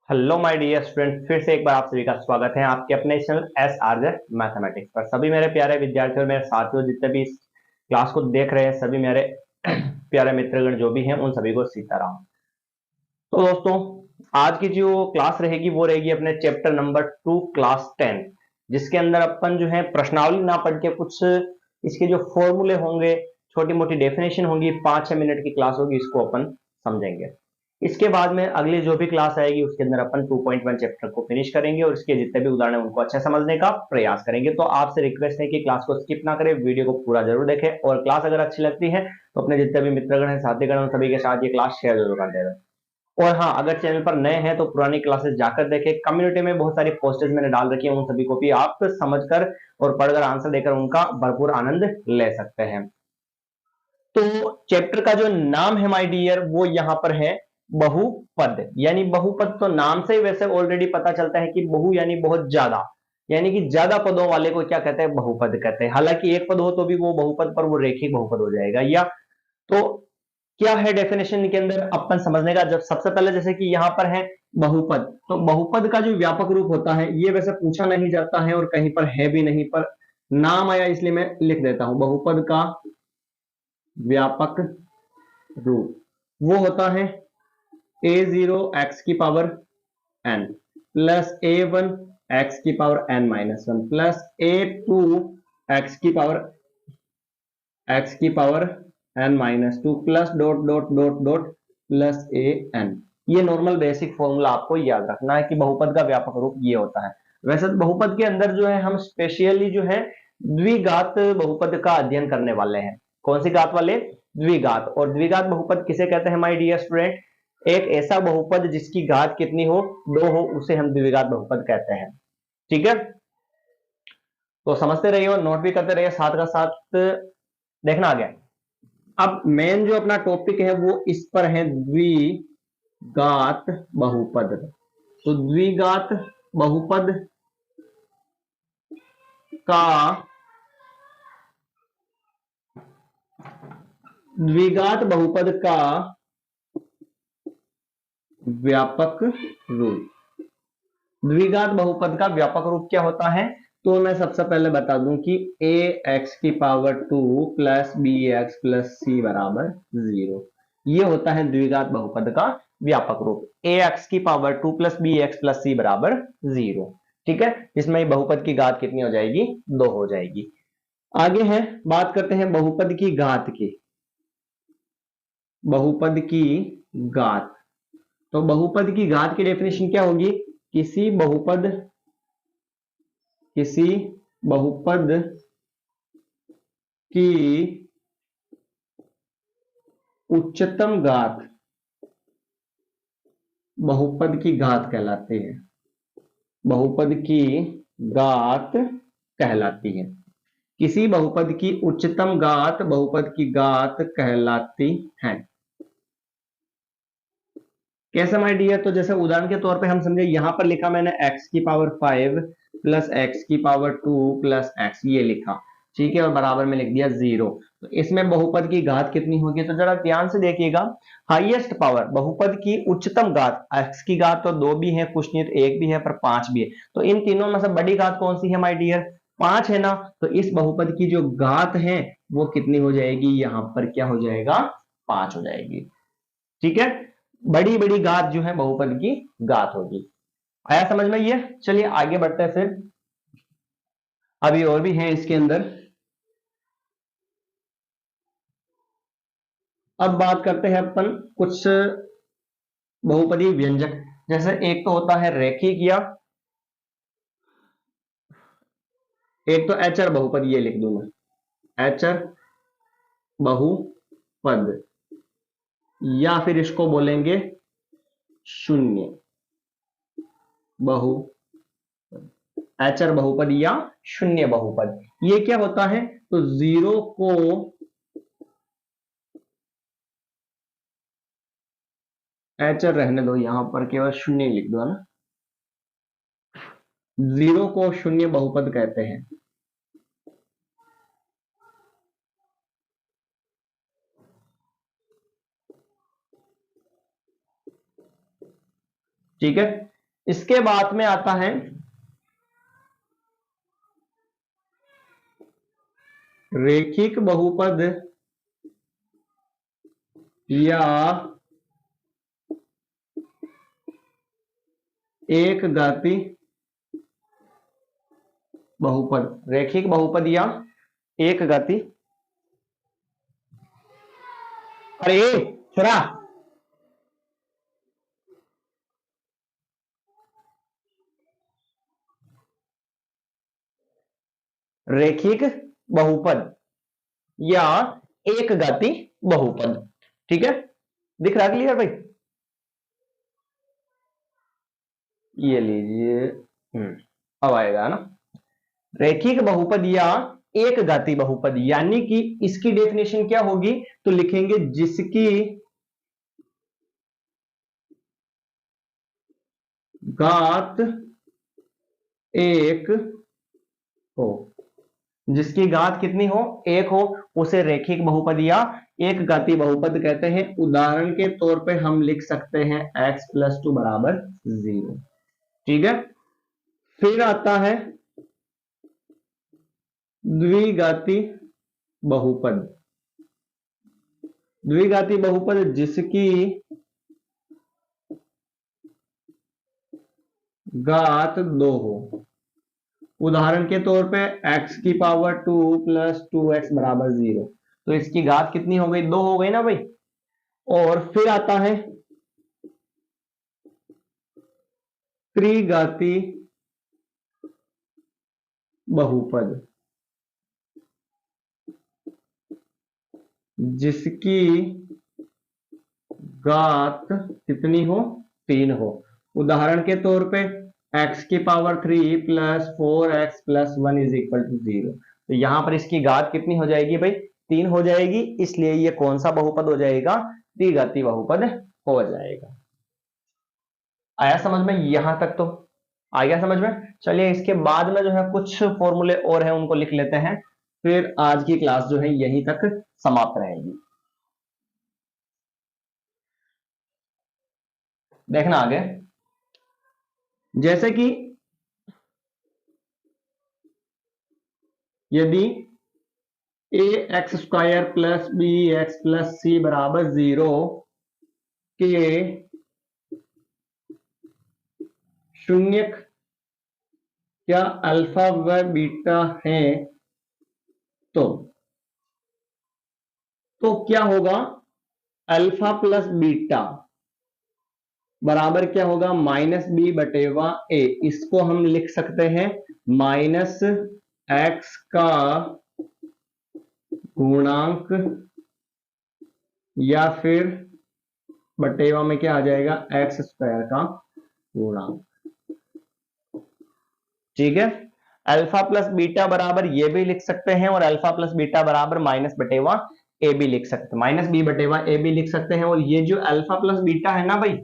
Hello my dear student, फिर से एक बार आप सभी का स्वागत है आपके अपने channel S R J mathematics पर। सभी मेरे प्यारे विद्यार्थियों और मेरे साथियों जितने भी इस क्लास को देख रहे हैं, सभी मेरे प्यारे मित्रगण जो भी हैं, उन सभी को सीताराम। तो दोस्तों, आज की जो क्लास रहेगी वो रहेगी अपने चैप्टर नंबर 2 क्लास 10, जिसके अंदर अपन जो है प्रश्नावली ना पढ़ के कुछ इसके जो फॉर्मूले होंगे, छोटी मोटी डेफिनेशन होंगी, 5-6 मिनट की क्लास होगी, इसको अपन समझेंगे। इसके बाद में अगली जो भी क्लास आएगी उसके अंदर अपन 2.1 चैप्टर को फिनिश करेंगे और इसके जितने भी उदाहरण हैं उनको अच्छे समझने का प्रयास करेंगे। तो आपसे रिक्वेस्ट है कि क्लास को स्किप ना करें, वीडियो को पूरा जरूर देखें और क्लास अगर अच्छी लगती है तो अपने जितने भी मित्रगण हैं, साथीगण, उन सभी के साथ ये क्लास शेयर जरूर कर देना। और हाँ, अगर चैनल पर नए हैं तो पुरानी क्लासेस जाकर देखें। कम्युनिटी में बहुत सारी पोस्टर्स मैंने डाल रखी है, उन सभी को भी आप समझकर और पढ़कर आंसर देकर उनका भरपूर आनंद ले सकते हैं। तो चैप्टर का जो नाम है माय डियर, वो यहां पर है बहुपद। यानी बहुपद तो नाम से ही वैसे ऑलरेडी पता चलता है कि बहु यानी बहुत ज्यादा, यानी कि ज्यादा पदों वाले को क्या कहते हैं, बहुपद कहते हैं। हालांकि एक पद हो तो भी वो बहुपद पर वो रेखिक बहुपद हो जाएगा। या तो क्या है डेफिनेशन के अंदर अपन समझने का, जब सबसे पहले जैसे कि यहां पर है बहुपद, तो बहुपद का जो व्यापक रूप होता है ये वैसे पूछा नहीं जाता है और कहीं पर है भी नहीं, पर नाम आया इसलिए मैं लिख देता हूं। बहुपद का व्यापक रूप वो होता है a0 x की power n plus a1 x की power n-1 plus a2 x की power n-2 plus dot dot dot dot plus A N. ये नॉर्मल बेसिक फॉर्मूला आपको याद रखना है कि बहुपद का व्यापक रूप ये होता है। वैसे तो बहुपद के अंदर जो है हम स्पेशली जो है द्विघात बहुपद का अध्ययन करने वाले हैं। कौन सी घात वाले? द्विघात। और द्विघात बहुपद किसे कहते हैं माय डियर स्टूडेंट? एक ऐसा बहुपद जिसकी घात कितनी हो, 2 हो, उसे हम द्विघात बहुपद कहते हैं। ठीक है, तो समझते रहिए और नोट भी करते रहिए साथ का साथ। देखना आ गया। अब मेन जो अपना टॉपिक है वो इस पर है, द्विघात बहुपद। तो द्विघात बहुपद का द्विघात बहुपद का व्यापक रूप। द्विघात बहुपद का व्यापक रूप क्या होता है? तो मैं सबसे पहले बता दूं कि ए एक्स की power 2 plus B X plus C बराबर 0, ये होता है द्विघात बहुपद का व्यापक रूप। ए एक्स की power 2 plus B X plus C बराबर 0। ठीक है, इसमें बहुपद की घात कितनी हो जाएगी? 2 हो जाएगी। आगे है, बात करते हैं बहुपद की घात की। बहुपद की घात, तो बहुपद की घात की डेफिनेशन क्या होगी? किसी बहुपद किसी बहुपद की उच्चतम घात बहुपद की घात कहलाती है। बहुपद की घात कहलाती है। किसी बहुपद की उच्चतम घात बहुपद की घात कहलाती है। कैसे माय डियर? तो जैसे उदाहरण के तौर पे हम समझे, यहां पर लिखा मैंने x की पावर 5 प्लस x की पावर 2 प्लस x, ये लिखा, ठीक है, और बराबर में लिख दिया 0। तो इसमें बहुपद की घात कितनी होगी? तो जरा ध्यान से देखिएगा। हाईएस्ट पावर बहुपद की उच्चतम घात, x की घात तो 2 भी है, कुछ नहीं तो 1 भी है, पर 5 भी है। तो इन तीनों में से बड़ी घात कौन सी है माय डियर? 5 है ना। तो इस बहुपद की जो घात है वो कितनी हो जाएगी? यहां पर क्या हो जाएगा? 5 हो जाएगी। ठीक है, बड़ी बड़ी घात जो है बहुपद की घात होगी। आया समझ में ये? चलिए आगे बढ़ते हैं फिर। अभी और भी है इसके अंदर। अब बात करते हैं अपन कुछ बहुपदी व्यंजक। जैसे एक तो होता है रेखिक, या एक तो एचर बहुपद, ये लिख दूं मैं, एचर बहुपद, या फिर इसको बोलेंगे शून्य बहु एचर बहुपद या शून्य बहुपद। ये क्या होता है? तो जीरो को एचर रहने दो, यहां पर केवल शून्य लिख दो, है ना। जीरो को शून्य बहुपद कहते हैं। ठीक है, इसके बाद में आता है रेखिक बहुपद या एक घाती बहुपद। रेखिक बहुपद या एक घाती, अरे छोरा, रेखिक बहुपद या एक घाती बहुपद। ठीक है, दिख रहा क्लियर भाई? ये लीजिए, अब आएगा ना। रेखिक बहुपद या एक घाती बहुपद, यानी कि इसकी डेफिनेशन क्या होगी, तो लिखेंगे जिसकी घात एक हो, जिसकी घात कितनी हो, एक हो, उसे रेखिक बहुपद या एक घाती बहुपद कहते हैं। उदाहरण के तौर पे हम लिख सकते हैं x + 2 = 0। ठीक है, फिर आता है द्विघाती बहुपद। द्विघाती बहुपद जिसकी घात 2 हो। उदाहरण के तौर पे x⁴ 2 + 2x = 0, तो इसकी घात कितनी हो गई, 2 हो गई ना भाई। और फिर आता है त्रिघाती बहुपद जिसकी घात कितनी हो, 3 हो। उदाहरण के तौर पे x⁴ + 4x + 1 = 0, तो यहां पर इसकी घात कितनी हो जाएगी भाई, 3 हो जाएगी। इसलिए ये कौन सा बहुपद हो जाएगा, त्रिघाती बहुपद हो जाएगा। आया समझ में? यहां तक तो आ गया समझ में। चलिए इसके बाद में जो है कुछ फॉर्मूले और हैं, उनको लिख लेते हैं, फिर आज की क्लास जो है यहीं तक समाप्त रहेगी। देखना आगे, जैसे कि यदि ax² + bx + c = 0 के शून्यक क्या अल्फा व बीटा है, तो क्या होगा, अल्फा + बीटा बराबर क्या होगा, -b/a। इसको हम लिख सकते हैं -x का गुणांक, या फिर बटेवा में क्या आ जाएगा, x² का गुणांक। ठीक है, अल्फा + बीटा बराबर ये भी लिख सकते हैं, और अल्फा + बीटा बराबर -/a भी लिख सकते हैं, -b/a भी लिख सकते हैं। और ये जो अल्फा + बीटा है ना भाई,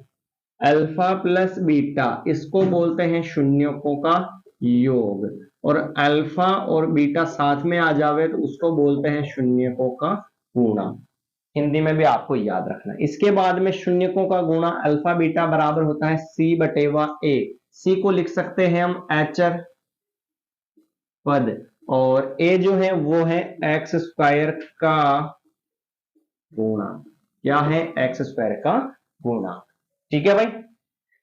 अल्फा + बीटा, इसको बोलते हैं शून्यकों का योग। और अल्फा और बीटा साथ में आ जावे तो उसको बोलते हैं शून्यकों का गुणा। हिंदी में भी आपको याद रखना। इसके बाद में शून्यकों का गुणा अल्फा बीटा बराबर होता है c/a। c को लिख सकते हैं हम एचर पद, और a जो है वो है x² का गुणा। क्या है, x² का गुणा। ठीक है भाई,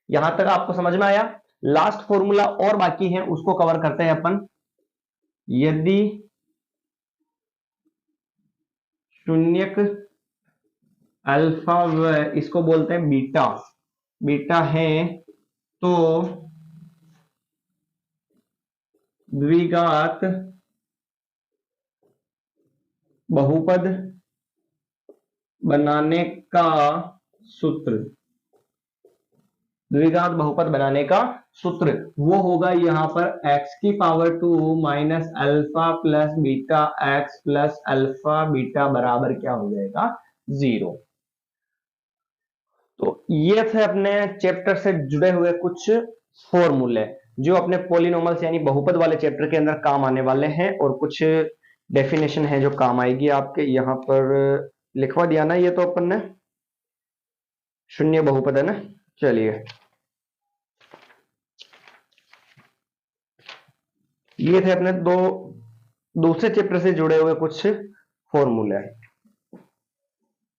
यहां तक आपको समझ में आया। लास्ट फॉर्मूला और बाकी है, उसको कवर करते हैं अपन। यदि शून्यक अल्फा व इसको बोलते हैं बीटा, बीटा है, तो द्विघात बहुपद बनाने का सूत्र, द्विघात बहुपद बनाने का सूत्र वो होगा यहां पर x⁴ -alpha + beta x + alpha beta बराबर क्या हो जाएगा, 0। तो ये थे अपने चैप्टर से जुड़े हुए कुछ फॉर्मूले जो अपने पॉलिनोमल्स यानी बहुपद वाले चैप्टर के अंदर काम आने वाले हैं, और कुछ डेफिनेशन है जो काम आएगी आपके। यहां पर लिखवा दिया ना, ये तो अपन ने शून्य बहुपद है ना। चलिए ये थे अपने दो दूसरे चैप्टर से जुड़े हुए कुछ फॉर्मूले।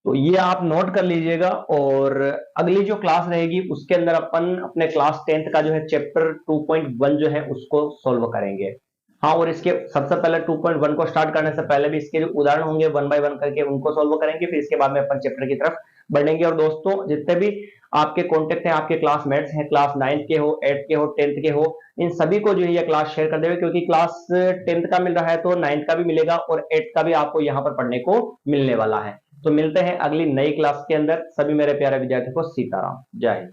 तो ये आप नोट कर लीजिएगा, और अगली जो क्लास रहेगी उसके अंदर अपन अपने क्लास 10th का जो है चैप्टर 2.1 जो है उसको सॉल्व करेंगे। हाँ, और इसके सबसे पहले 2.1 को स्टार्ट करने से पहले भी इसके जो उदाहरण होंगे वन बाय वन करके उनको सॉल्व करेंगे, फिर इसके बाद में अपन चैप्टर की तरफ बढ़ेंगे। और दोस्तों, जितने भी आपके कॉन्टेक्ट हैं, आपके क्लासमेट्स हैं, क्लास 9th के हो, 8th के हो, 10th के हो, इन सभी को जो है ये क्लास शेयर कर देवे, क्योंकि क्लास 10th का मिल रहा है तो 9th का भी मिलेगा और 8th का भी आपको यहाँ पर पढ़ने को मिलने वाला है। तो मिलते हैं अगली नई क्लास के अंदर। सभी मेरे प्यारे विद्यार्थियों को सीताराम, जय हिंद।